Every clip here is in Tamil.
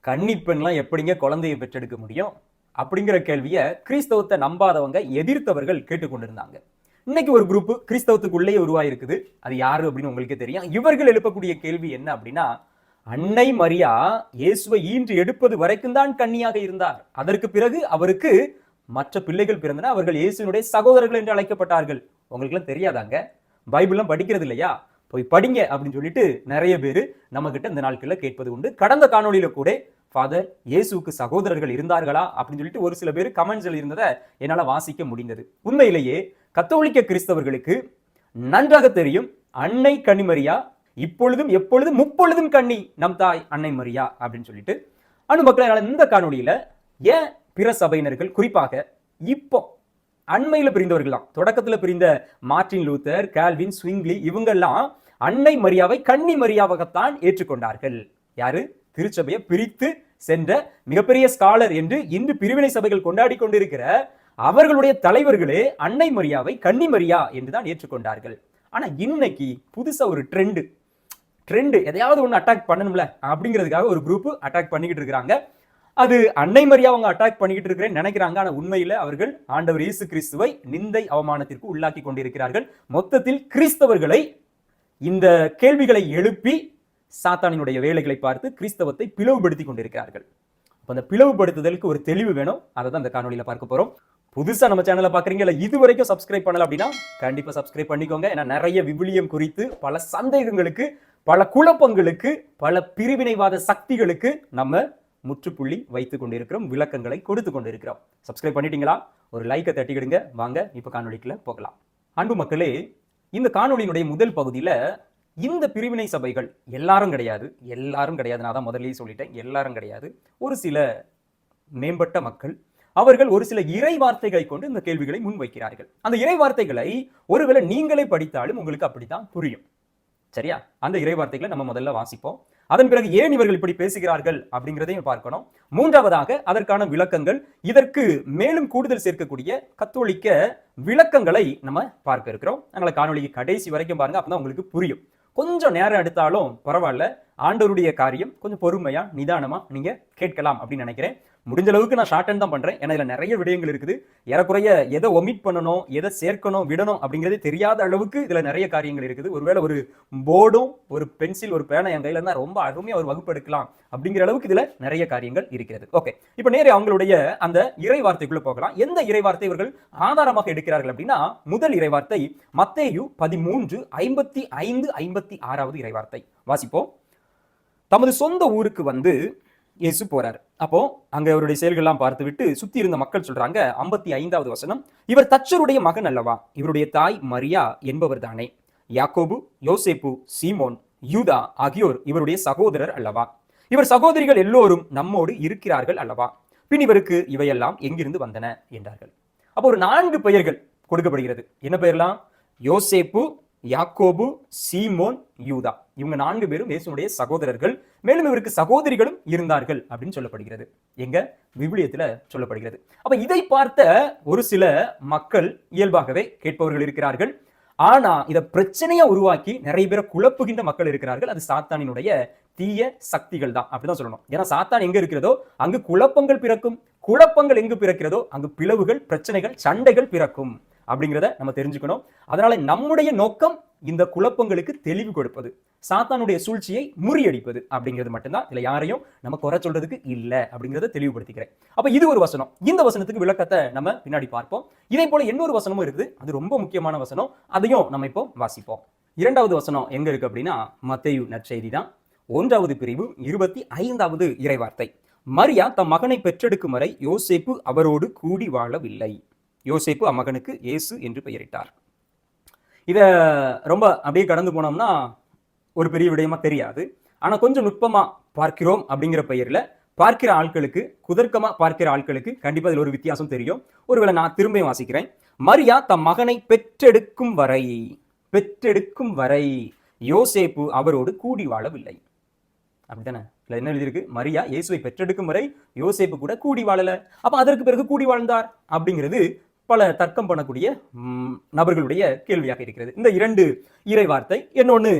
கன்னி பெண்லாம் எப்படிங்க குழந்தையை பெற்றெடுக்க முடியும் அப்படிங்கிற கேள்வியை கிறிஸ்தவத்தை நம்பாதவங்க எதிர்த்தவர்கள் கேட்டுக்கொண்டிருந்தாங்க. இன்னைக்கு ஒரு குரூப் கிறிஸ்தவத்துக்குள்ளேயே உருவாயிருக்குது. அது யாரு அப்படின்னு உங்களுக்கே தெரியும். இவர்கள் எழுப்பக்கூடிய கேள்வி என்ன அப்படின்னா, அன்னை மரியா இயேசுவை ஈன்று எடுப்பது வரைக்கும் தான் கன்னியாக இருந்தார். அதற்கு பிறகு அவருக்கு மற்ற பிள்ளைகள் பிறந்தன. அவர்கள் இயேசுனுடைய சகோதரர்கள் என்று அழைக்கப்பட்டார்கள். உங்களுக்கு எல்லாம் தெரியாதாங்க? பைபிள்லாம் படிக்கிறது இல்லையா? போய் படிங்க அப்படின்னு சொல்லிட்டு நிறைய பேர் நம்ம கிட்ட இந்த நாட்கள்ல கேட்பது உண்டு. கடந்த காணொலியில கூட ஃபாதர் இயேசுவுக்கு சகோதரர்கள் இருந்தார்களா அப்படின்னு சொல்லிட்டு ஒரு சில பேர் கமெண்ட்ஸ்ல இருந்ததை என்னால வாசிக்க முடிந்தது. உண்மையிலேயே கத்தோலிக்க கிறிஸ்தவர்களுக்கு நன்றாக தெரியும், அன்னை கன்னிமரியா இப்பொழுதும் எப்பொழுதும் முப்பொழுதும் கன்னி நம் தாய் அன்னை மரியா அப்படின்னு சொல்லிட்டு. அனு மக்கள், இந்த காணொலியில ஏன் பிற சபையினர்கள் குறிப்பாக இப்போ அண்மையில பிரிந்தவர்கள் தான், தொடக்கத்துல பிரிந்த மார்ட்டின் லூத்தர், கால்வின், ஸ்விங்லி இவங்கெல்லாம் அன்னை மரியாவை கன்னி மரியாவாகத்தான் ஏற்றுக்கொண்டார்கள். யாரு? திருச்சபையை பிரித்து சென்ற மிகப்பெரிய ஸ்காலர் என்று இன்று பிரிவினை சபைகள் கொண்டாடி கொண்டிருக்கிற அவர்களுடைய தலைவர்களே அன்னை மரியாவை கன்னி மரியா என்றுதான் ஏற்றுக்கொண்டார்கள். ஆனா இன்னைக்கு புதுசா ஒரு ட்ரெண்ட் எதையாவது ஒன்று அட்டாக் பண்ணணும்ல அப்படிங்கிறதுக்காக ஒரு குரூப் அட்டாக் பண்ணிக்கிட்டு இருக்கிறாங்க. அது அன்னை மரியா அவங்க அட்டாக் பண்ணிக்கிட்டு இருக்கிறேன்னு நினைக்கிறாங்க. ஆனா உண்மையில அவர்கள் ஆண்டவர் இயேசு கிறிஸ்துவை நிந்தை அவமானத்திற்கு உள்ளாக்கி கொண்டிருக்கிறார்கள். மொத்தத்தில் கிறிஸ்தவர்களை இந்த கேள்விகளை எழுப்பி சாத்தானினுடைய வேலைகளை பார்த்து கிறிஸ்தவத்தை பிளவுபடுத்தி கொண்டிருக்கிறார்கள். அந்த பிளவுபடுத்துதலுக்கு ஒரு தெளிவு வேணும். அதை தான் இந்த காணொலியில பார்க்க போறோம். புதுசா நம்ம சேனலை பாக்குறீங்க, இல்ல இது வரைக்கும் சப்ஸ்கிரைப் பண்ணல அப்படின்னா கண்டிப்பா சப்ஸ்கிரைப் பண்ணிக்கோங்க. ஏன்னா நிறைய விவிலியம் குறித்து பல சந்தேகங்களுக்கு, பல குழப்பங்களுக்கு, பல பிரிவினைவாத சக்திகளுக்கு நம்ம முற்றுப்புள்ளி வைத்துக் கொண்டிருக்கிறோம், விளக்கங்களை கொடுத்து கொண்டிருக்கிறோம். சப்ஸ்கிரைப் பண்ணிட்டீங்களா? ஒரு லைக்கை தட்டிக்கிடுங்க. வாங்க இப்ப காணொலிக்குள்ள போகலாம். அன்பு மக்களே, இந்த காணொலியினுடைய முதல் பகுதியில இந்த பிரிவினை சபைகள் எல்லாரும் கிடையாது, நான் தான் முதல்லயே சொல்லிட்டேன், எல்லாரும் கிடையாது. ஒரு சில மேம்பட்ட மக்கள், அவர்கள் ஒரு சில இறை வார்த்தைகளை கொண்டு இந்த கேள்விகளை முன்வைக்கிறார்கள். அந்த இறை வார்த்தைகளை ஒருவேளை நீங்களே படித்தாலும் உங்களுக்கு அப்படித்தான் புரியும். சரியா? அந்த இறை வார்த்தைகளை நம்ம முதல்ல வாசிப்போம். அதன் பிறகு ஏன் இவர்கள் இப்படி பேசுகிறார்கள் அப்படிங்கிறதையும் பார்க்கணும். மூன்றாவதாக அதற்கான விளக்கங்கள், இதற்கு மேலும் கூடுதல் சேர்க்கக்கூடிய கத்தோலிக்க விளக்கங்களை நம்ம பார்க்க இருக்கிறோம். அதனால காணொலிக்கு கடைசி வரைக்கும் பாருங்க, அப்பதான் உங்களுக்கு புரியும். கொஞ்சம் நேரம் எடுத்தாலும் பரவாயில்ல, ஆண்டவருடைய காரியம் கொஞ்சம் பொறுமையா நிதானமா நீங்க கேட்கலாம் அப்படின்னு நினைக்கிறேன். முடிஞ்ச அளவுக்கு நான் ஷார்ட் அண்ட் தான் பண்றேன். ஏன்னா இதுல நிறைய விடயங்கள் இருக்குது. ஏறக்குறைய எதை ஒமிட் பண்ணணும், எதை சேர்க்கணும், விடணும் அப்படிங்கிறதே தெரியாத அளவுக்கு இதுல நிறைய காரியங்கள் இருக்குது. ஒருவேளை ஒரு போர்டும் ஒரு பென்சில் ஒரு பேனை என் கையில இருந்தா ரொம்ப அருமையா ஒரு வகுப்பு எடுக்கலாம் அப்படிங்கிற அளவுக்கு இதுல நிறைய காரியங்கள் இருக்கிறது. ஓகே, இப்ப நேரே அவங்களுடைய அந்த இறை வார்த்தைக்குள்ள போகலாம். எந்த இறை வார்த்தை இவர்கள் ஆதாரமாக எடுக்கிறார்கள் அப்படின்னா, முதல் இறை வார்த்தை மத்தேயு 13:55-56 இறை வார்த்தை வாசிப்போம். தமது சொந்த ஊருக்கு வந்து இயேசு போறாரு. அப்போ அங்க அவருடைய செயல்கள்லாம் பார்த்து விட்டு சுத்தி இருந்த மக்கள் சொல்றாங்க, 55வது வசனம், இவர் தச்சருடைய மகன் அல்லவா? இவருடைய தாய் மரியா என்பவர் தானே? யாக்கோபு, யோசேப்பு, சீமோன், யூதா ஆகியோர் இவருடைய சகோதரர் அல்லவா? இவர் சகோதரிகள் எல்லோரும் நம்மோடு இருக்கிறார்கள் அல்லவா? பின் இவருக்கு இவையெல்லாம் எங்கிருந்து வந்தன என்றார்கள். அப்போ ஒரு 4 பெயர்கள் கொடுக்கப்படுகிறது. என்ன பெயர்லாம்? யோசேப்பு, யாக்கோபு, சீமோன், யூதா. இவங்க 4 பேரும் இயேசுனுடைய சகோதரர்கள். மேலும் இவருக்கு சகோதரிகளும் இருந்தார்கள் அப்படின்னு சொல்லப்படுகிறது. எங்க விவிலியத்துல சொல்லப்படுகிறது. அப்ப இதை பார்த்த ஒரு சில மக்கள், இயல்பாகவே கேட்பவர்கள் இருக்கிறார்கள். ஆனா இத பிரச்சனையா உருவாக்கி நிறைய பேரை குழப்புகின்ற மக்கள் இருக்கிறார்கள். அது சாத்தானினுடைய தீய சக்திகள் தான், அப்படிதான் சொல்லணும். ஏன்னா சாத்தான் எங்க இருக்கிறதோ அங்கு குழப்பங்கள் பிறக்கும். குழப்பங்கள் எங்கு பிறக்கிறதோ அங்கு பிளவுகள், பிரச்சனைகள், சண்டைகள் பிறக்கும் அப்படிங்கிறத நம்ம தெரிஞ்சுக்கணும். அதனால நம்முடைய நோக்கம் இந்த குழப்பங்களுக்கு தெளிவு கொடுப்பது, சாத்தானுடைய சூழ்ச்சியை முறியடிப்பது அப்படிங்கிறது மட்டும்தான். இதுல யாரையும் நம்ம குறை சொல்றதுக்கு இல்ல அப்படிங்கிறத தெளிவுபடுத்திக்கிறேன். அப்ப இது ஒரு வசனம். இந்த வசனத்துக்கு விளக்கத்தை நம்ம பின்னாடி பார்ப்போம். இதே போல இன்னொரு வசனமும் இருக்குது. அது ரொம்ப முக்கியமான வசனம். அதையும் நம்ம இப்போ வாசிப்போம். 2வது வசனம் எங்க இருக்கு அப்படின்னா, மத்தேயு நற்செய்தி தான், 1வது பிரிவு 25வது இறைவார்த்தை. மரியா தம் மகனை பெற்றெடுக்கும் வரை யோசேப்பு அவரோடு கூடி வாழவில்லை. யோசேப்பு அம்மகனுக்கு இயேசு என்று பெயரிட்டார். இத ரொம்ப அப்படியே கடந்து போனோம்னா ஒரு பெரிய விடயமா தெரியாது. ஆனா கொஞ்சம் நுட்பமா பார்க்கிறோம் அப்படிங்கிற பெயர்ல பார்க்கிற ஆட்களுக்கு, குதர்க்கமா பார்க்கிற ஆட்களுக்கு கண்டிப்பா இதுல ஒரு வித்தியாசம் தெரியும். ஒருவேளை நான் திரும்ப வாசிக்கிறேன். மரியா தம் மகனை பெற்றெடுக்கும் வரை யோசேப்பு அவரோடு கூடி வாழவில்லை. அப்படித்தானே? இல்ல என்ன எழுதியிருக்கு? மரியா இயேசுவை பெற்றெடுக்கும் வரை யோசேப்பு கூட கூடி வாழல. அப்ப அதற்கு பிறகு கூடி வாழ்ந்தார் அப்படிங்கிறது பல தர்க்கம் பண்ணக்கூடிய நபர்களுடைய கேள்வியாக இருக்கிறது. இந்த 2 இறை வார்த்தை. இன்னொன்னு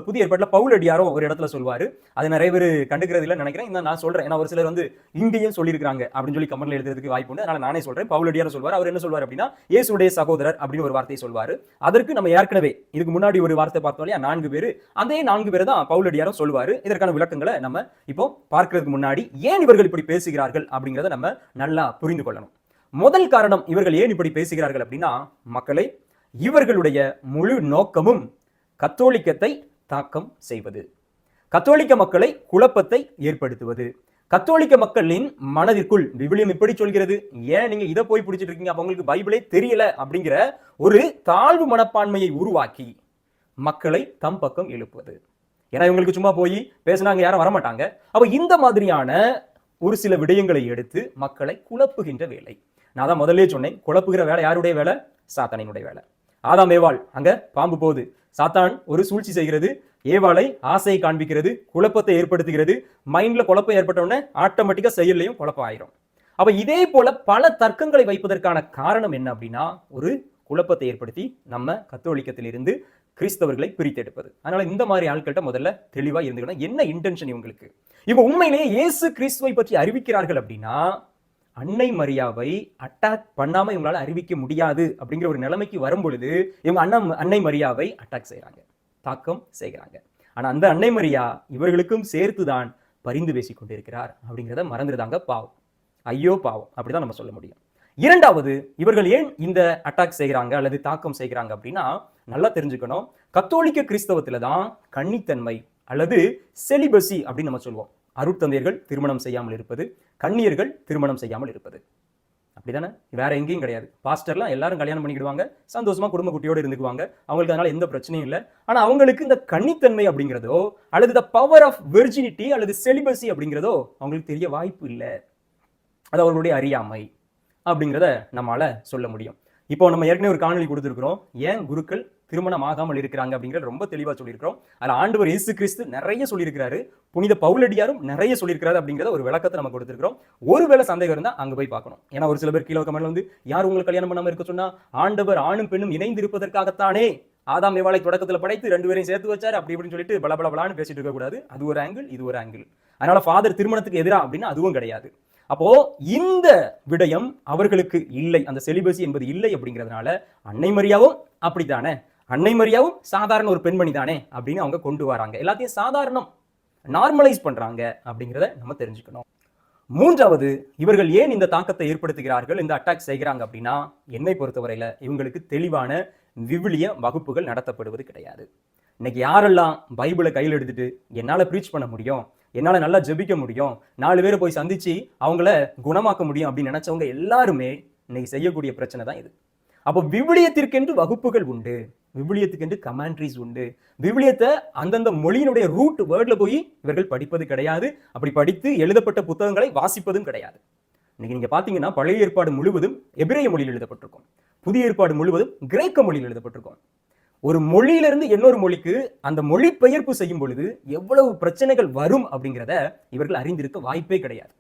புதிய ஏற்பாட்டில் பவுலடியாரும் ஒரு இடத்துல சொல்வாரு. அது நிறைய பேர் கண்டுக்கிறது இல்லைன்னு நினைக்கிறேன். இந்த நான் சொல்றேன், ஏன்னா ஒரு சிலர் வந்து இங்கேயும் சொல்லியிருக்காங்க அப்படின்னு சொல்லி கமெண்ட்ல எழுதுறதுக்கு வாய்ப்பு உண்டு. அதனால நானே சொல்றேன். பவுலடியாரும் சொல்வார். அவர் என்ன சொல்வார் அப்படின்னா, இயேசுடைய சகோதரர் அப்படின்னு ஒரு வார்த்தையை சொல்வாரு. அதற்கு நம்ம ஏற்கனவே இதுக்கு முன்னாடி ஒரு வார்த்தை பார்த்தோம் இல்லையா, 4 பேர். அதே 4 பேர் தான் பவுலடியாரும் சொல்வாரு. இதற்கான விளக்கங்களை நம்ம இப்போ பார்க்கறதுக்கு முன்னாடி ஏன் இவர்கள் இப்படி பேசுகிறார்கள் அப்படிங்கிறத நம்ம நல்லா புரிந்து கொள்ளணும். முதல் காரணம் இவர்கள் ஏன் இப்படி பேசுகிறார்கள் அப்படின்னா, மக்களை இவர்களுடைய முழு நோக்கமும் கத்தோலிக்கத்தை தாக்கம் செய்வது, கத்தோலிக்க மக்களை குழப்பத்தை ஏற்படுத்துவது, கத்தோலிக்க மக்களின் மனதிற்குள் விவிலியம் எப்படி சொல்கிறது, ஏன் நீங்க இதை போய் பிடிச்சிட்டு இருக்கீங்க, அப்ப உங்களுக்கு பைபிளே தெரியல அப்படிங்கிற ஒரு தாழ்வு மனப்பான்மையை உருவாக்கி மக்களை தம் பக்கம் எழுப்புவது. ஏன்னா இவங்களுக்கு சும்மா போய் பேசினாங்க யாரும் வரமாட்டாங்க. அப்ப இந்த மாதிரியான ஒரு சில விடயங்களை எடுத்து மக்களை குழப்புகின்ற வேலை. நான் தான் முதல்ல சொன்னேன், குழப்புகிற வேலை யாருடைய வேலை? சாத்தானினுடைய வேலை. ஆதாம் ஏவாள், அங்க பாம்பு போகுது, சாத்தான் ஒரு சூழ்ச்சி செய்கிறது, ஏவாளை ஆசையை காண்பிக்கிறது, குழப்பத்தை ஏற்படுத்துகிறது. மைண்ட்ல குழப்பம் ஏற்பட்ட உடனே ஆட்டோமேட்டிக்கா செயல்லையும் குழப்பம் ஆயிரும். அப்ப இதே போல பல தர்க்கங்களை வைப்பதற்கான காரணம் என்ன அப்படின்னா, ஒரு குழப்பத்தை ஏற்படுத்தி நம்ம கத்தோலிக்கத்திலிருந்து கிறிஸ்தவர்களை பிரித்தெடுப்பது. அதனால இந்த மாதிரி ஆட்கள்கிட்ட முதல்ல தெளிவா இருந்துக்கணும். என்ன இன்டென்ஷன் இவங்களுக்கு? இவங்க உண்மையிலேயே இயேசு கிறிஸ்துவை பற்றி அறிவிக்கிறார்கள் அப்படின்னா, அன்னை மரியாவை அட்டாக் பண்ணாம இவங்களால அறிவிக்க முடியாது அப்படிங்கிற ஒரு நிலைமைக்கு வரும் பொழுது இவங்க அன்னை மரியாவை அட்டாக் செய்யறாங்க, தாக்கம் செய்கிறாங்க. ஆனா அந்த அன்னை மரியா இவர்களுக்கும் சேர்த்துதான் பரிந்து பேசிக் கொண்டிருக்கிறார் அப்படிங்கிறத மறந்துடுதாங்க. பாவம், ஐயோ பாவம், அப்படிதான் நம்ம சொல்ல முடியும். இரண்டாவது, இவர்கள் ஏன் இந்த அட்டாக் செய்கிறாங்க அல்லது தாக்கம் செய்கிறாங்க அப்படின்னா, நல்லா தெரிஞ்சுக்கணும், கத்தோலிக்க கிறிஸ்தவத்துல தான் கன்னித்தன்மை அல்லது செலிபசி அப்படின்னு நம்ம சொல்லுவோம். அருட்தந்தையர்கள் திருமணம் செய்யாமல் இருப்பது, கன்னியர்கள் திருமணம் செய்யாமல் இருப்பது, அப்படிதானே? வேற எங்கேயும் கிடையாது. பாஸ்டர்லாம் எல்லாரும் கல்யாணம் பண்ணிக்கிடுவாங்க, சந்தோஷமா குடும்ப குட்டியோடு இருந்துக்குவாங்க, அவங்களுக்கு அதனால எந்த பிரச்சனையும் இல்லை. ஆனா அவங்களுக்கு இந்த கன்னித்தன்மை அப்படிங்கிறதோ அல்லது த பவர் ஆஃப் வெர்ஜினிட்டி அல்லது செலிபசி அப்படிங்கிறதோ அவங்களுக்கு தெரிய வாய்ப்பு இல்லை. அது அவர்களுடைய அறியாமை அப்படிங்கிறத நம்மளால சொல்ல முடியும். இப்போ நம்ம ஏற்கனவே ஒரு காணொலி கொடுத்துருக்கிறோம், ஏன் குருக்கள் திருமணம் ஆகாமல் இருக்கிறாங்க அப்படிங்கிறது ரொம்ப தெளிவா சொல்லியிருக்கிறோம். அதில் ஆண்டவர் இயேசு கிறிஸ்து நிறைய சொல்லியிருக்கிறாரு, புனித பவுலடியாரும் நிறைய சொல்லியிருக்கிறாரு அப்படிங்கிறத ஒரு விளக்கத்தை நம்ம கொடுத்துருக்கிறோம். ஒருவேளை சந்தேகம் இருந்தா அங்க போய் பார்க்கணும். ஏன்னா ஒரு சில பேர் கீழே கமெண்ட்ல வந்து, யார் உங்களுக்கு கல்யாணம் பண்ணாம இருக்க சொன்னா, ஆண்டவர் ஆணும் பெண்ணும் இணைந்து இருப்பதற்காகத்தானே ஆதாம் ஏவாளை தொடக்கத்தில் படைத்து 2 பேரையும் சேர்த்து வச்சாரு அப்படி இப்படின்னு சொல்லிட்டு பலபலபலான்னு பேசிட்டு இருக்க கூடாது. அது ஒரு ஆங்கிள், இது ஒரு ஆங்கிள். அதனால ஃபாதர் திருமணத்துக்கு எதிரா அப்படின்னா அதுவும் கிடையாது. அப்போ இந்த விடயம் அவர்களுக்கு இல்லை, அந்த செலிபசி என்பது இல்லை அப்படிங்கிறதுனால அன்னை மரியாவும் அப்படித்தானே, அன்னை மரியாவும் சாதாரண ஒரு பெண்மணி தானே அப்படின்னு அவங்க கொண்டு வராங்க, எல்லாத்தையும் சாதாரணம் நார்மலைஸ் பண்றாங்க அப்படிங்கிறத நம்ம தெரிஞ்சுக்கணும். மூன்றாவது, இவர்கள் ஏன் இந்த தாக்கத்தை ஏற்படுத்துகிறார்கள், இந்த அட்டாக் செய்கிறாங்க அப்படின்னா, என்னை பொறுத்தவரையில இவங்களுக்கு தெளிவான விவிலிய வகுப்புகள் நடத்தப்படுவது கிடையாது. இன்னைக்கு யாரெல்லாம் பைபிளை கையில் எடுத்துட்டு என்னால ப்ரீச் பண்ண முடியும், என்னால நல்லா ஜெபிக்க முடியும், 4 பேரை போய் சந்திச்சு அவங்கள குணமாக்க முடியும் அப்படின்னு நினைச்சவங்க எல்லாருமே இன்னைக்கு செய்யக்கூடிய பிரச்சனை தான் இது. அப்போ விவிலியத்திற்கென்று வகுப்புகள் உண்டு, விவிலியத்துக்கென்று கமெண்ட்ரிஸ் உண்டு. விவிலியத்தை அந்தந்த மொழியினுடைய ரூட் வேர்ட்ல போய் இவர்கள் படிப்பது கிடையாது, அப்படி படித்து எழுதப்பட்ட புத்தகங்களை வாசிப்பதும் கிடையாது. இன்னைக்கு நீங்க பாத்தீங்கன்னா பழைய ஏற்பாடு முழுவதும் எபிரேய மொழியில் எழுதப்பட்டிருக்கும், புதிய ஏற்பாடு முழுவதும் கிரேக்க மொழியில் எழுதப்பட்டிருக்கும். ஒரு மொழியிலிருந்து இன்னொரு மொழிக்கு அந்த மொழி பெயர்ப்பு செய்யும் பொழுது எவ்வளவு பிரச்சனைகள் வரும் அப்படிங்கிறத இவர்கள் அறிந்திருக்க வாய்ப்பே கிடையாது.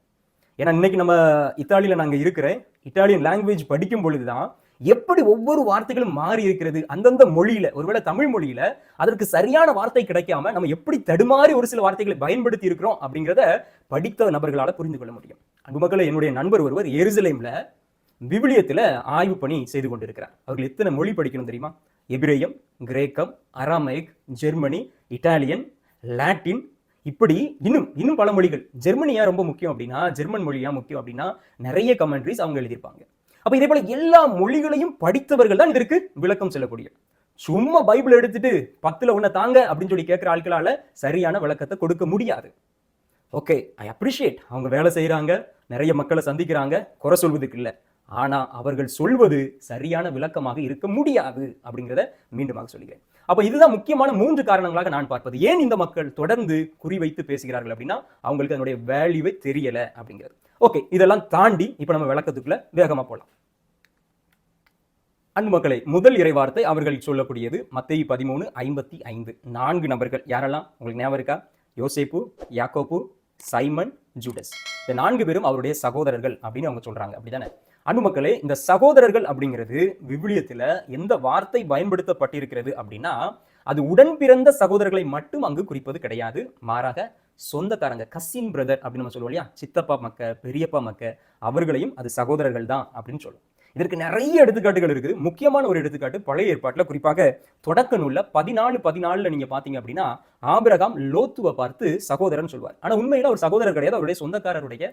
ஏன்னா இன்னைக்கு நம்ம இத்தாலியில நாங்க இருக்கிறேன், இத்தாலியன் லாங்குவேஜ் படிக்கும் பொழுதுதான் எப்படி ஒவ்வொரு வார்த்தைகளும் மாறி இருக்கிறது. அந்தந்த மொழியில, ஒருவேளை தமிழ் மொழியில அதற்கு சரியான வார்த்தை கிடைக்காம நம்ம எப்படி தடுமாறி ஒரு சில வார்த்தைகளை பயன்படுத்தி இருக்கிறோம் அப்படிங்கிறத படித்த நபர்களால புரிந்து கொள்ள முடியும். அன்பு மக்களை, என்னுடைய நண்பர் ஒருவர் எருசலேம்ல விவிலியத்துல ஆய்வு பணி செய்து கொண்டிருக்கிறார். அவர்கள் எத்தனை மொழி படிக்கணும் தெரியுமா? எபிரேயம், கிரேக்கம், அராமைக், ஜெர்மனி, இட்டாலியன், லாட்டின், இப்படி இன்னும் பல மொழிகள். ஜெர்மனியா ரொம்ப முக்கியம் அப்படின்னா, ஜெர்மன் மொழியா முக்கியம் அப்படின்னா நிறைய கமெண்ட்ரிஸ் அவங்க எழுதியிருப்பாங்க. அப்ப இதே போல எல்லா மொழிகளையும் படித்தவர்கள் தான் இதற்கு விளக்கம் சொல்லக்கூடிய. சும்மா பைபிள் எடுத்துட்டு 10ல் 1 தாங்க அப்படின்னு சொல்லி கேட்கிற ஆட்களால சரியான விளக்கத்தை கொடுக்க முடியாது. ஓகே, ஐ அப்ரிஷியேட், அவங்க வேலை செய்யறாங்க, நிறைய மக்களை சந்திக்கிறாங்க, குறை சொல்வதுக்கு இல்லை. ஆனா அவர்கள் சொல்வது சரியான விளக்கமாக இருக்க முடியாது அப்படிங்கிறத மீண்டுமாக சொல்லுகிறேன். அப்ப இதுதான் முக்கியமான 3 காரணங்களாக நான் பார்ப்பது. ஏன் இந்த மக்கள் தொடர்ந்து குறிவைத்து பேசுகிறார்கள் அப்படின்னா, அவங்களுக்கு அதனுடைய வேல்யூவை தெரியல அப்படிங்கிறது. ஓகே, இதெல்லாம் தாண்டி இப்ப நம்ம விளக்கத்துக்குள்ள வேகமா போலாம். அன்பு மக்களை, முதல் இறைவார்த்தை அவர்கள் சொல்லக்கூடியது மத்தேயு 13:55. 4 நபர்கள் யாரெல்லாம் உங்களுக்கு ஞாபகம் இருக்கா? யோசேப்பு, யாக்கோப்பு, சைமன், ஜூடஸ். இந்த 4 பேரும் அவருடைய சகோதரர்கள் அப்படின்னு அவங்க சொல்றாங்க, அப்படிதானே? அன்பு மக்களே, இந்த சகோதரர்கள் அப்படிங்கிறது விவிலியத்துல எந்த வார்த்தை பயன்படுத்தப்பட்டிருக்கிறது அப்படின்னா, அது உடன் பிறந்த சகோதரர்களை மட்டும் அங்கு குறிப்பது கிடையாது. மாறாக சொந்தக்காரங்க, கசின் பிரதர் அப்படின்னு நம்ம சொல்லுவோம் இல்லையா, சித்தப்பா மக்க, பெரியப்பா மக்க, அவர்களையும் அது சகோதரர்கள் தான் அப்படின்னு சொல்லுவோம். இதற்கு நிறைய எடுத்துக்காட்டுகள் இருக்குது. முக்கியமான ஒரு எடுத்துக்காட்டு பழைய ஏற்பாட்டுல, குறிப்பாக தொடக்க நூல்ல 14:14 நீங்க பாத்தீங்க அப்படின்னா, ஆபிரகாம் லோத்துவை பார்த்து சகோதரன் சொல்வார். ஆனா உண்மையில ஒரு சகோதரர் கிடையாது, அவருடைய சொந்தக்காரருடைய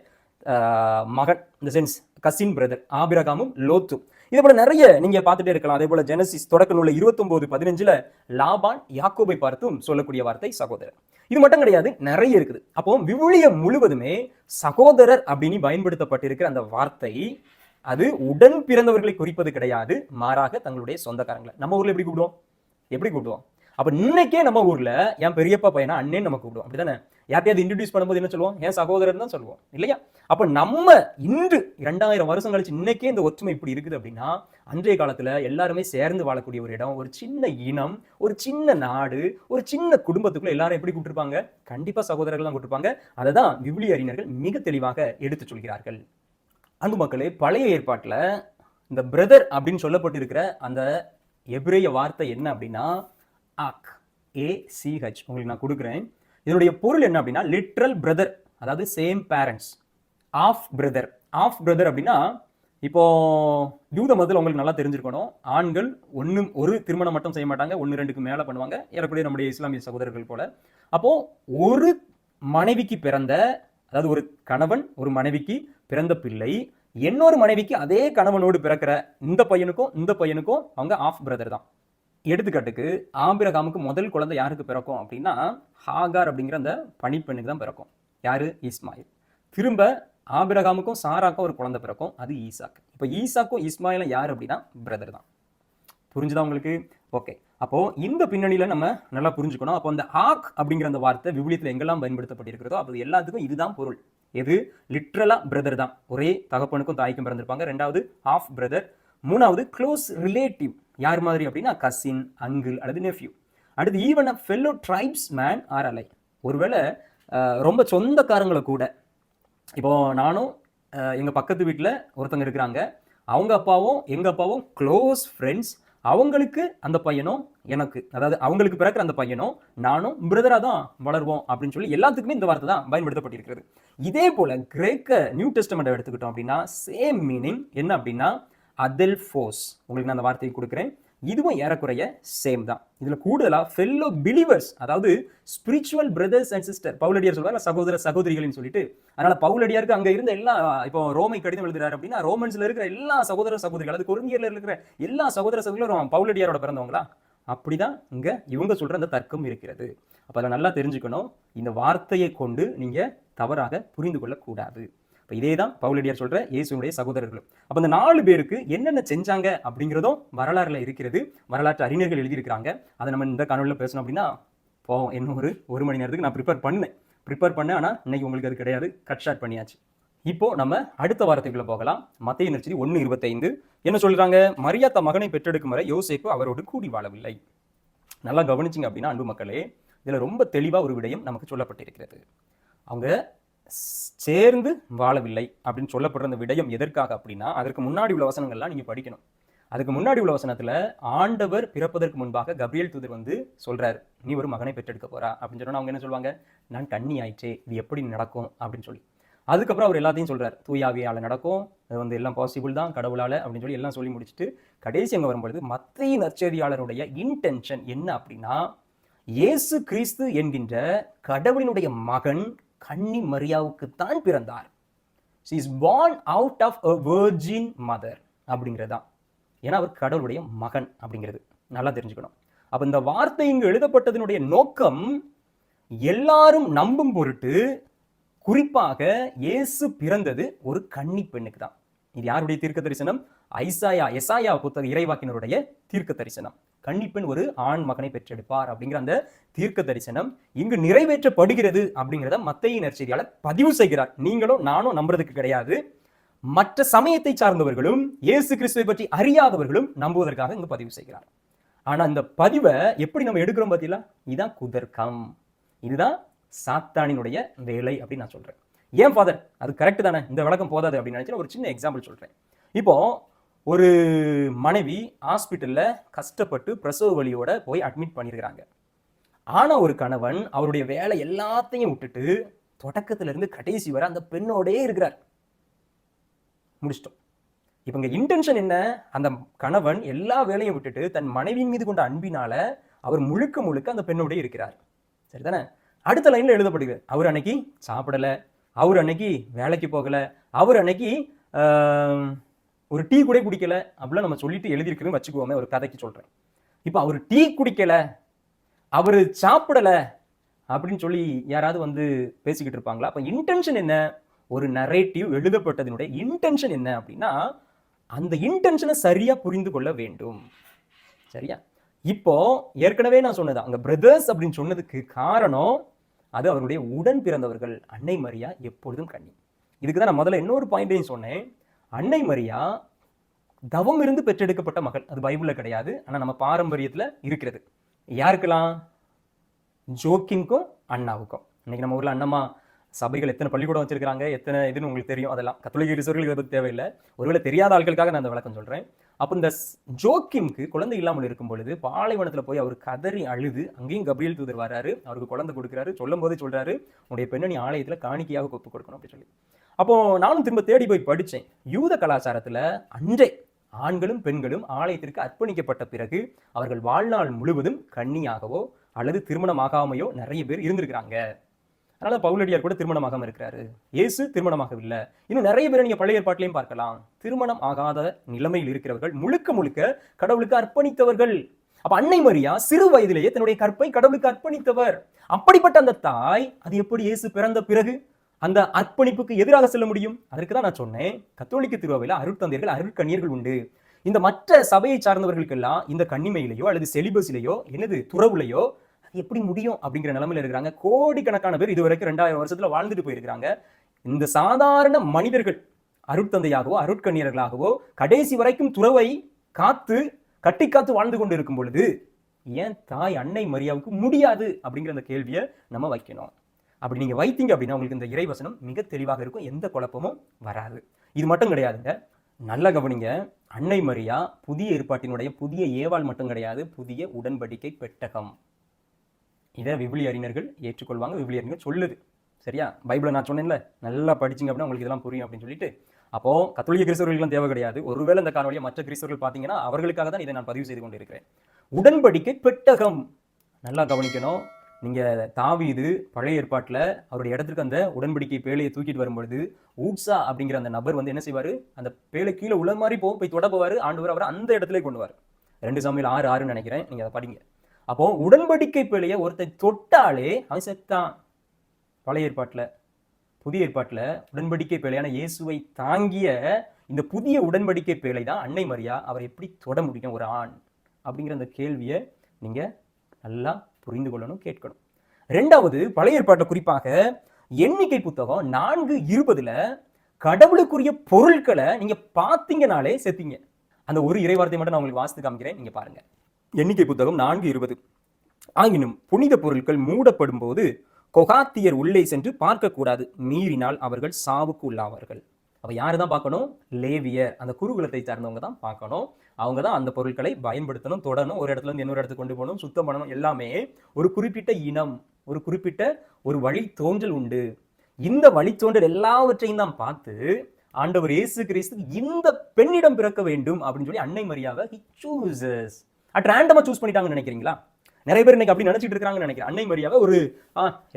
மகன், இந்த சென்ஸ் கசின் பிரதர், ஆபிரகாமும் லோத்தும். இதே போல நிறைய நீங்க பார்த்துட்டே இருக்கலாம். அதே போல ஜெனசிஸ் தொடக்க நூல்ல 29:15 லாபான் யாக்கோபை பார்த்தும் சொல்லக்கூடிய வார்த்தை சகோதரர். இது மட்டும் கிடையாது, நிறைய இருக்குது. அப்போ விவிலியம் முழுவதுமே சகோதரர் அப்படின்னு பயன்படுத்தப்பட்டிருக்கிற அந்த வார்த்தை அது உடன் பிறந்தவர்களை குறிப்பது கிடையாது, மாறாக தங்களுடைய சொந்தக்காரங்களை. நம்ம ஊர்ல எப்படி கூப்பிடுவோம்? அப்ப இன்னைக்கே நம்ம ஊர்ல என் பெரியப்பா பையனா அண்ணன் நம்ம கூப்பிடுவோம், அப்படிதானே? யார்ட்டையாவது இன்ட்ரடியூஸ் பண்ணும்போது என்ன சொல்லுவோம்? என் சகோதரன் தான் சொல்லுவோம், இல்லையா? அப்ப நம்ம இன்று 2000 வருஷம் கழிச்சு இன்னைக்கே இந்த ஒற்றுமை இப்படி இருக்குது அப்படின்னா, அன்றைய காலத்துல எல்லாருமே சேர்ந்து வாழக்கூடிய ஒரு இடம், ஒரு சின்ன இனம், ஒரு சின்ன நாடு, ஒரு சின்ன குடும்பத்துக்குள்ள எல்லாரும் எப்படி கூப்பிட்டுருப்பாங்க? கண்டிப்பா சகோதரர்கள் தான் கூப்பிட்டுருப்பாங்க. அதை தான் விவிலிய அறிஞர்கள் மிக தெளிவாக எடுத்து சொல்கிறார்கள். அன்பு மக்களே, பழைய ஏற்பாட்டுல இந்த பிரதர் அப்படின்னு சொல்லப்பட்டிருக்கிற அந்த எபிரேய வார்த்தை என்ன அப்படின்னா, ஆக், ACH உங்களுக்கு நான் கொடுக்குறேன். இதனுடைய பொருள் என்ன அப்படின்னா, லிட்ரல் பிரதர், அதாவது same parents. Half brother, half brother அப்படின்னா, இப்போ யூத மதத்தில் உங்களுக்கு நல்லா தெரிஞ்சிருக்கணும், ஆண்கள் ஒரு திருமணம் மட்டும் செய்ய மாட்டாங்க, 1-2க்கு மேல பண்ணுவாங்க, ஏறக்கூடிய நம்முடைய இஸ்லாமிய சகோதரர்கள் போல. அப்போ ஒரு மனைவிக்கு பிறந்த, அதாவது ஒரு கணவன் ஒரு மனைவிக்கு பிறந்த பிள்ளை இன்னொரு மனைவிக்கு அதே கணவனோடு பிறக்கிற இந்த பையனுக்கும் அவங்க ஆஃப் பிரதர் தான். எடுத்துக்காட்டுக்கு ஆபிரகாமுக்கு முதல் குழந்தை யாருக்கு பிறக்கும் அப்படின்னா, ஹாகார் அப்படிங்கிற அந்த பணிப்பெண்ணுக்கு தான் பிறக்கும். யாரு? இஸ்மாயில். திரும்ப ஆபிரகாமுக்கும் சாராக்கும் ஒரு குழந்தை பிறக்கும், அது ஈசாக். இப்போ ஈசாக்கும் இஸ்மாயிலும் யார் அப்படின்னா பிரதர் தான். புரிஞ்சுதா உங்களுக்கு? ஓகே. அப்போ இந்த பின்னணியில நம்ம நல்லா புரிஞ்சுக்கணும். அப்போ அந்த ஆக் அப்படிங்கிற அந்த வார்த்தை விவிலியத்தில் எங்கெல்லாம் பயன்படுத்தப்பட்டிருக்கிறதோ அப்போ எல்லாத்துக்கும் இதுதான் பொருள். எது? லிட்ரலா பிரதர் தான். ஒரே தகப்பனுக்கும் தாய்க்கும் பிறந்திருப்பாங்க. 2வது ஆஃப் பிரதர். 3வது க்ளோஸ் ரிலேட்டிவ். யார் மாதிரி அப்படின்னா கசின், அங்கிள் அல்லது நெஃப்யூ. அடுத்து even a fellow tribesman or ally. ஒருவேளை ரொம்ப சொந்தக்காரங்களை கூட, இப்போ நானும் எங்க பக்கத்து வீட்டில் ஒருத்தங்க இருக்கிறாங்க, அவங்க அப்பாவும் எங்க அப்பாவும் க்ளோஸ் ஃப்ரெண்ட்ஸ், அவங்களுக்கு அந்த பையனும் எனக்கு, அதாவது அவங்களுக்கு பிறக்கிற அந்த பையனும் நானும் பிரதரா தான் வளருவோம் அப்படின்னு சொல்லி எல்லாத்துக்குமே இந்த வார்த்தை தான் பயன்படுத்தப்பட்டிருக்கிறது. இதே போல கிரேக்க நியூ டெஸ்டமெண்ட் எடுத்துக்கிட்டோம் அப்படின்னா சேம் மீனிங் என்ன அப்படின்னா அதெல்ஃபோஸ். உங்களுக்கு நான் அந்த வார்த்தையை கொடுக்குறேன். இதுவும் ஏறக்குறைய சேம் தான். இதுல கூடுதலா ஃபெல்லோ பிலீவர்ஸ், அதாவது ஸ்பிரிச்சுவல் பிரதர்ஸ் அண்ட் சிஸ்டர். பவுலடியார் சொல்வார் சகோதர சகோதரிகள்னு சொல்லிட்டு. அதனால பவுலடியாருக்கு அங்க இருந்த எல்லா, இப்போ ரோமை கடிதம் எழுதுறாரு அப்படின்னா ரோமன்ஸ்ல இருக்கிற எல்லா சகோதர சகோதரிகள், அது கொரிந்தியர்ல இருக்கிற எல்லா சகோதர சகோதரிகளும் பவுலடியாரோட பிறந்தவங்களா? அப்படிதான் இங்க இவங்க சொல்ற அந்த தர்க்கம் இருக்கிறது. அப்ப அதை நல்லா தெரிஞ்சுக்கணும். இந்த வார்த்தையை கொண்டு நீங்க தவறாக புரிந்து கொள்ளக்கூடாது. இப்போ இதே தான் பவுலடியார் சொல்ற இயேசுனுடைய சகோதரர்களும். அப்போ இந்த 4 பேருக்கு என்னென்ன செஞ்சாங்க அப்படிங்கிறதும் வரலாறுல இருக்கிறது. வரலாற்று அறிஞர்கள் எழுதியிருக்கிறாங்க. அதை நம்ம இந்த காணொலியில் பேசணும் அப்படின்னா போவோம். இன்னும் ஒரு மணி நேரத்துக்கு நான் ப்ரிப்பேர் பண்ணேன். ஆனால் இன்னைக்கு உங்களுக்கு அது கிடையாது, கட் ஷார்ட் பண்ணியாச்சு. இப்போ நம்ம அடுத்த வாரத்துக்குள்ள போகலாம். மத்தேயு நற்செய்தி 1:25 என்ன சொல்றாங்க? மரியாத்தா மகனை பெற்றெடுக்கும் வரை யோசேப்பு அவரோடு கூடி வாழவில்லை. நல்லா கவனிச்சிங்க அப்படின்னா அன்பு மக்களே, இதுல ரொம்ப தெளிவா ஒரு விடயம் நமக்கு சொல்லப்பட்டிருக்கிறது. அவங்க சேர்ந்து வாழவில்லை அப்படின்னு சொல்லப்படுற அந்த விடயம் எதற்காக அப்படின்னா, அதற்கு முன்னாடி உள்ள வசனங்கள்லாம் நீங்க படிக்கணும். அதுக்கு முன்னாடி உள்ள வசனத்துல ஆண்டவர் பிறப்பதற்கு முன்பாக கபிரியேல் தூதர் வந்து சொல்றாரு, நீ ஒரு மகனை பெற்றெடுக்க போறா அப்படின்னு சொன்னா அவங்க என்ன சொல்லுவாங்க? நான் கன்னி ஆயிற்றே, இது எப்படி நடக்கும் அப்படின்னு சொல்லி. அதுக்கப்புறம் அவர் எல்லாத்தையும் சொல்றாரு, தூயாவியால நடக்கும், அது வந்து எல்லாம் பாசிபிள் தான் கடவுளால அப்படின்னு சொல்லி எல்லாம் சொல்லி முடிச்சுட்டு கடைசி அங்க வரும்பொழுது மத்தேயு நற்செய்தியாளருடைய இன்டென்ஷன் என்ன அப்படின்னா, இயேசு கிறிஸ்து என்கின்ற கடவுளினுடைய மகன் கன்னி மரியாவுக்கு தான் பிறந்தார். she is born out of a virgin mother அப்படிங்கிறதா. ஏன்னா அவர் கடவுளுடைய மகன் அப்படிங்கிறது நல்லா தெரிஞ்சுக்கணும். அப்ப இந்த வார்த்தை இங்கு எழுதப்பட்டதனுடைய நோக்கம் எல்லாரும் நம்பும் பொருட்டு, குறிப்பாக இயேசு பிறந்தது ஒரு கன்னி பெண்ணுக்கு தான். இது யாருடைய தீர்க்க தரிசனம்? எசாயா புத்தக இறைவாக்கினருடைய தீர்க்க தரிசனம். கன்னிப்பெண் ஒரு ஆண் மகனை பெற்றெடுப்பார் அப்படிங்கிற அந்த தீர்க்க தரிசனம் இங்கு நிறைவேற்றப்படுகிறது அப்படிங்கிறத மத்தேயு நற்செய்தியாளர் பதிவு செய்கிறார். நீங்களும் நானும் நம்புறதுக்கு கிடையாது, மற்ற சமயத்தை சார்ந்தவர்களும் இயேசு கிறிஸ்துவை பற்றி அறியாதவர்களும் நம்புவதற்காக இங்கு பதிவு செய்கிறார். ஆனா இந்த பதிவை எப்படி நம்ம எடுக்கிறோம் பார்த்தீங்களா? இதுதான் குதர்க்கம், இதுதான் சாத்தானினுடைய வேலை அப்படின்னு நான் சொல்றேன். ஏன் ஃபாதர் அது கரெக்ட் தானே, இந்த விளக்கம் போதாது அப்படின்னு நினைச்சா ஒரு சின்ன எக்ஸாம்பிள் சொல்றேன். இப்போ ஒரு மனைவி ஹாஸ்பிட்டல்ல கஷ்டப்பட்டு பிரசவ வலியோட போய் அட்மிட் பண்ணியிருக்கிறாங்க. ஆனா ஒரு கணவன் அவருடைய வேலை எல்லாத்தையும் விட்டுட்டு தொடக்கத்துல இருந்து கடைசி வரை அந்த பெண்ணோடே இருக்கிறார். முடிச்சிட்டோம். இப்ப இங்க இன்டென்ஷன் என்ன? அந்த கணவன் எல்லா வேலையும் விட்டுட்டு தன் மனைவியின் மீது கொண்ட அன்பினால அவர் முழுக்க முழுக்க அந்த பெண்ணோடே இருக்கிறார். சரிதானே? அடுத்த லைன்ல எழுதப்படுகிறது, அவர் அன்னைக்கு சாப்பிடல, அவர் அன்னைக்கு வேலைக்கு போகல, அவர் அன்னைக்கு ஒரு டீ கூட குடிக்கல அப்படிலாம் நம்ம சொல்லிட்டு எழுதியிருக்கிறோம் வச்சுக்குவோமே, ஒரு கதைக்கு சொல்றேன். இப்ப அவர் டீ குடிக்கல, அவரு சாப்பிடல அப்படின்னு சொல்லி யாராவது வந்து பேசிக்கிட்டு இருப்பாங்களா? அப்ப இன்டென்ஷன் என்ன? ஒரு நரேட்டிவ் எழுதப்பட்டதனுடைய இன்டென்ஷன் என்ன அப்படின்னா, அந்த இன்டென்ஷனை சரியா புரிந்து கொள்ள வேண்டும். சரியா? இப்போ ஏற்கனவே நான் சொன்னது அங்க பிரதர்ஸ் அப்படின்னு சொன்னதுக்கு காரணம் அது அவருடைய உடன் பிறந்தவர்கள். அன்னை மரியா எப்பொழுதும் கன்னி. இதுக்கு தான் நான் முதல்ல இன்னொரு பாயிண்டையும் சொன்னேன். அன்னை மரியா தவம் இருந்து பெற்றெடுக்கப்பட்ட மகள். அது பைபிள்ல கிடையாது, ஆனா நம்ம பாரம்பரியத்துல இருக்கிறது. யாருக்கெல்லாம்? ஜோக்கிம்க்கும் அண்ணாவுக்கும். இன்னைக்கு நம்ம ஊர்ல அண்ணம்மா சபைகள் எத்தனை பள்ளிக்கூடம் வச்சிருக்காங்க, எத்தனை இதுன்னு உங்களுக்கு தெரியும். அதெல்லாம் கத்தோலிக்க கிறிஸ்தவர்கள் இதை பற்றி தேவையில்லை. ஒருவேளை தெரியாத ஆட்களுக்காக நான் அந்த விளக்கம் சொல்றேன். அப்போ இந்த ஜோக்கிம்க்கு குழந்தை இல்லாமல் இருக்கும் பொழுது பாலைவனத்துல போய் அவர் கதறி அழுது, அங்கேயும் கபிரியேல் தூதர் வராரு, அவருக்கு குழந்தை கொடுக்குறாரு. சொல்லும் போதே சொல்றாரு, உன்னுடைய பெண்ணை நீ ஆலயத்துல காணிக்கையாக ஒப்பு கொடுக்கணும் அப்படின்னு சொல்லி. அப்போ நானும் திரும்ப தேடி போய் படித்தேன். யூத கலாச்சாரத்துல அன்றே ஆண்களும் பெண்களும் ஆலயத்திற்கு அர்ப்பணிக்கப்பட்ட பிறகு அவர்கள் வாழ்நாள் முழுவதும் கன்னியாகவோ அல்லது திருமணமாகாமையோ நிறைய பேர் இருந்திருக்கிறாங்க. அதனால பவுலடியார் கூட திருமணமாகாம இருக்கிறாரு. இயேசு திருமணமாகவில்லை. இன்னும் நிறைய பேர் நீங்க பழைய ஏற்பாட்டிலையும் பார்க்கலாம். திருமணம் ஆகாத நிலைமையில் இருக்கிறவர்கள் முழுக்க முழுக்க கடவுளுக்கு அர்ப்பணித்தவர்கள். அப்ப அன்னை மரியா சிறு வயதிலேயே தன்னுடைய கற்பை கடவுளுக்கு அர்ப்பணித்தவர். அப்படிப்பட்ட அந்த தாய் அது எப்படி இயேசு பிறந்த பிறகு அந்த அர்ப்பணிப்புக்கு எதிராக செல்ல முடியும்? அதற்கு தான் நான் சொன்னேன், கத்தோலிக்க திருவையில அருட்தந்தையர்கள் அருட்கன்னியர்கள் உண்டு. இந்த மற்ற சபையை சார்ந்தவர்களுக்கெல்லாம் இந்த கன்னிமையிலேயோ அல்லது செலிபஸிலேயோ என்னது துறவுலையோ எப்படி முடியும் அப்படிங்கிற நிலைமையில இருக்கிறாங்க. கோடிக்கணக்கான பேர் இதுவரைக்கும் 2000 வருஷத்துல வாழ்ந்துட்டு போயிருக்கிறாங்க. இந்த சாதாரண மனிதர்கள் அருட்தந்தையாகவோ அருட்கன்னியர்களாகவோ கடைசி வரைக்கும் துறவை காத்து கட்டி காத்து வாழ்ந்து கொண்டு இருக்கும் பொழுது ஏன் தாய் அன்னை மரியாவுக்கு முடியாது அப்படிங்கிற அந்த கேள்வியை நம்ம வைக்கணும். அப்படி நீங்க வைத்தீங்க அப்படின்னா உங்களுக்கு இந்த இறைவசனம் மிக தெளிவாக இருக்கும், எந்த குழப்பமும் வராது. இது மட்டும் கிடையாதுங்க, நல்ல கவனிங்க. அன்னை மரியா புதிய ஏற்பாட்டினுடைய புதிய ஏவாள் மட்டும் கிடையாது, புதிய உடன்படிக்கை பெட்டகம். இதை விவிலிய அறிஞர்கள் ஏற்றுக்கொள்வாங்க, விவிலிய அறிஞர்கள் சொல்லுது. சரியா? பைபிளை நான் சொன்னேன்ல, நல்லா படிச்சிங்க அப்படின்னா உங்களுக்கு இதெல்லாம் புரியும் அப்படின்னு சொல்லிட்டு. அப்போ கத்தோலிக்க கிறிஸ்தவர்களுக்கு தேவை கிடையாது. ஒருவேளை இந்த காணொலியை மற்ற கிறிஸ்தவர்கள் பார்த்தீங்கன்னா அவர்களுக்காக தான் இதை நான் பதிவு செய்து கொண்டு இருக்கிறேன். உடன்படிக்கை பெட்டகம் நல்லா கவனிக்கணும். நீங்க தாவீது பழைய ஏற்பாட்டில் அவருடைய இடத்துக்கு அந்த உடன்படிக்கை பேழையை தூக்கிட்டு வரும்பொழுது ஊட்சா அப்படிங்கிற அந்த நபர் வந்து என்ன செய்வாரு, அந்த பேழை கீழே உள்ள மாதிரி போய் தொட போவாரு. ஆண்டவர் அவர் அந்த இடத்துல கொண்டுவார். 2 சாமுவேல் 6:6 நினைக்கிறேன், நீங்க அதை படிங்க. அப்போ உடன்படிக்கை பேழையை ஒருத்தர் தொட்டாலே அவன் செத்தான். பழைய ஏற்பாட்டில். புதிய ஏற்பாட்டில் உடன்படிக்கை பேழையான இயேசுவை தாங்கிய இந்த புதிய உடன்படிக்கை பேழை தான் அன்னை மரியா. அவர் எப்படி தொட முடியும் ஒரு ஆண் அப்படிங்கிற அந்த கேள்வியை நீங்க நல்லா புரிந்து கொள்ளணும், கேட்கணும். 2வது, பழைய ஏற்பாட்டில் குறிப்பாக எண்ணிக்கை புத்தகம் 4:20 கடவுளுக்குரிய பொருட்களை நீங்க பார்த்தீங்கனாலே செத்தீங்க. அந்த ஒரு இறைவார்த்தை மட்டும் நான் உங்களுக்கு வாசித்து காமிக்கிறேன், நீங்க பாருங்க. எண்ணிக்கை புத்தகம் 4:20 ஆகினும் புனித பொருட்கள் மூடப்படும் போது கொகாத்தியர் உள்ளே சென்று பார்க்கக்கூடாது, மீறினால் அவர்கள் சாவுக்கு உள்ளாவார்கள். அப்ப யாரு தான் பார்க்கணும்? லேவியர், அந்த குருகுலத்தை சார்ந்தவங்க தான் பார்க்கணும். அவங்க தான் அந்த பொருட்களை பயன்படுத்தணும், தொடணும், ஒரு இடத்துல இருந்து இன்னொரு இடத்துக்கு கொண்டு போகணும், சுத்தம் பண்ணணும். எல்லாமே ஒரு குறிப்பிட்ட இனம், ஒரு குறிப்பிட்ட ஒரு வழி தோன்றல் உண்டு. இந்த வழித்தோன்றல் எல்லாவற்றையும் தான் பார்த்து ஆண்டவர் இயேசு கிறிஸ்து இந்த பெண்ணிடம் பிறக்க வேண்டும் அப்படின்னு சொல்லி அன்னை மரியாவை ரேண்டமா சூஸ் பண்ணிட்டாங்கன்னு நினைக்கிறீங்களா? நிறைய பேர் இன்னைக்கு அப்படி நினைச்சிட்டு இருக்காங்கன்னு நினைக்கிறேன். அன்னை மரியாவை ஒரு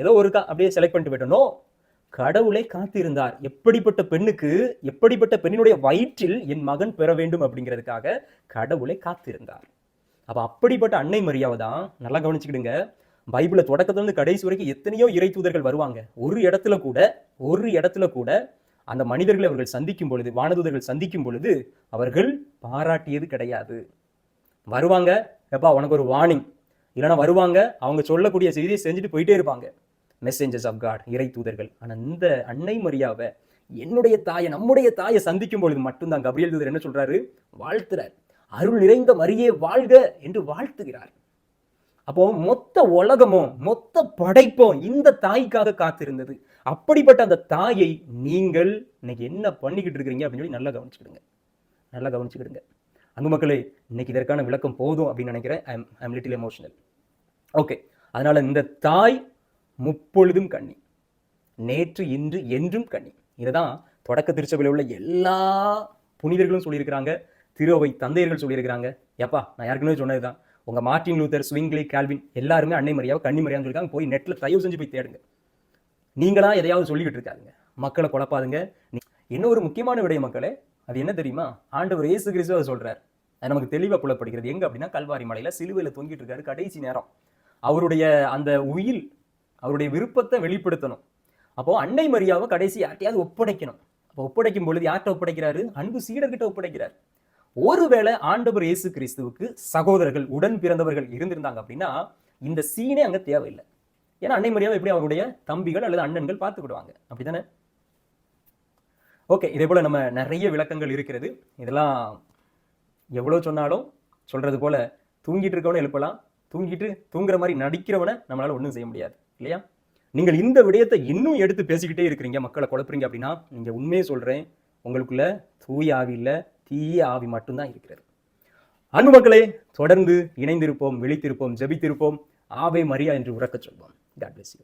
ஏதோ ஒரு அப்படியே செலக்ட் பண்ணிட்டு போயிட்டோம். கடவுளை காத்திருந்தார். எப்படிப்பட்ட பெண்ணுக்கு, எப்படிப்பட்ட பெண்ணினுடைய வயிற்றில் என் மகன் பெற வேண்டும் அப்படிங்கிறதுக்காக கடவுளை காத்திருந்தார். அப்ப அப்படிப்பட்ட அன்னை மரியாவை தான் நல்லா கவனிச்சுக்கிடுங்க. பைபிள தொடக்கத்துல இருந்து கடைசி வரைக்கும் எத்தனையோ இறை தூதர்கள் வருவாங்க. ஒரு இடத்துல கூட அந்த மனிதர்களை அவர்கள் சந்திக்கும் பொழுது, வானதூதர்கள் சந்திக்கும் பொழுது அவர்கள் பாராட்டியது கிடையாது. வருவாங்க, எப்பா உனக்கு ஒரு வார்னிங், இல்லைன்னா வருவாங்க அவங்க சொல்லக்கூடிய செய்தியை செஞ்சுட்டு போயிட்டே இருப்பாங்க. மெசேஞ்சர்ஸ் ஆஃப் காட், இறை தூதர்கள். ஆனா இந்த அன்னை மரியாவை, என்னுடைய தாயை, நம்முடைய தாயை சந்திக்கும் பொழுது மட்டும்தான் கபிரியேல் தூதர் என்ன சொல்றாரு? வாழ்த்துறார். அருள் நிறைந்த மரியே வாழ்க என்று வாழ்த்துகிறார். அப்போ மொத்த உலகமும் மொத்த படைப்பும் இந்த தாய்க்காக காத்திருந்தது. அப்படிப்பட்ட அந்த தாயை நீங்கள் இன்னைக்கு என்ன பண்ணிக்கிட்டு இருக்கிறீங்க அப்படின்னு சொல்லி நல்லா கவனிச்சுக்கிடுங்க. நல்லா கவனிச்சுக்கிடுங்க. அன்பு மக்களே, இன்னைக்கு இதற்கான விளக்கம் போதும் அப்படின்னு நினைக்கிறேன். I am little emotional. Okay, அதனால இந்த தாய் முப்பொழுதும் கண்ணி, நேற்று இன்று என்றும் கண்ணி. இதுதான் தொடக்க திருச்சபையில் உள்ள எல்லா புனிதர்களும் சொல்லியிருக்கிறாங்க, திருவை தந்தையர்கள் சொல்லியிருக்கிறாங்க. எப்பா நான் யாருக்குன்னு சொன்னதுதான். உங்க மார்ட்டின் லூத்தர், ஸ்விங்லி, கால்வின் எல்லாருமே அன்னை மரியாவை கன்னி மரியான்னு சொல்லியிருக்காங்க. போய் நெட்ல தயவு செஞ்சு போய் தேடுங்க. நீங்களா எதையாவது சொல்லிக்கிட்டு இருக்காதுங்க, மக்களை குழப்பாதுங்க. இன்னும் ஒரு முக்கியமான விடயம் மக்களே, அது என்ன தெரியுமா? ஆண்டவர் இயேசு கிறிஸ்து அதை சொல்றார். அது நமக்கு தெளிவாக புலப்படுகிறது. எங்க அப்படின்னா கல்வாரி மலையில சிலுவையில தொங்கிட்டு இருக்காரு. கடைசி நேரம் அவருடைய அந்த உயில், அவருடைய விருப்பத்தை வெளிப்படுத்தணும். அப்போ அன்னை மரியாவை கடைசி யார்ட்டையாவது ஒப்படைக்கணும். அப்போ ஒப்படைக்கும் பொழுது யார்கிட்ட ஒப்படைக்கிறாரு? அன்பு சீடர்கிட்ட ஒப்படைக்கிறார். ஒருவேளை ஆண்டவர் இயேசு கிறிஸ்துவுக்கு சகோதரர்கள், உடன் பிறந்தவர்கள் இருந்திருந்தாங்க அப்படின்னா இந்த சீனே அங்க தேவையில்லை. ஏன்னா அன்னை மரியாவை எப்படி அவருடைய தம்பிகள் அல்லது அண்ணன்கள் பார்த்துக்கிடுவாங்க, அப்படித்தானே? ஓகே, இதே போல நம்ம நிறைய விளக்கங்கள் இருக்கிறது. இதெல்லாம் எவ்வளவு சொன்னாலும் சொல்றது போல தூங்கிட்டு இருக்கவனை எழுப்பலாம், தூங்குற மாதிரி நடிக்கிறவனை நம்மளால ஒன்றும் செய்ய முடியாது, இல்லையா? நீங்கள் இந்த விடயத்தை இன்னும் எடுத்து பேசிக்கிட்டே இருக்கிறீங்க, மக்களை குழப்புறீங்க அப்படின்னா நீங்க உண்மையே சொல்றேன், உங்களுக்குள்ள தூய ஆவி இல்ல, தீய ஆவி மட்டும்தான் இருக்கிறது. அன்பு மக்களே, தொடர்ந்து இணைந்திருப்போம், விழித்திருப்போம், ஜெபித்திருப்போம், ஆவே மரியா என்று உறக்கச் சொல்வோம். God bless you.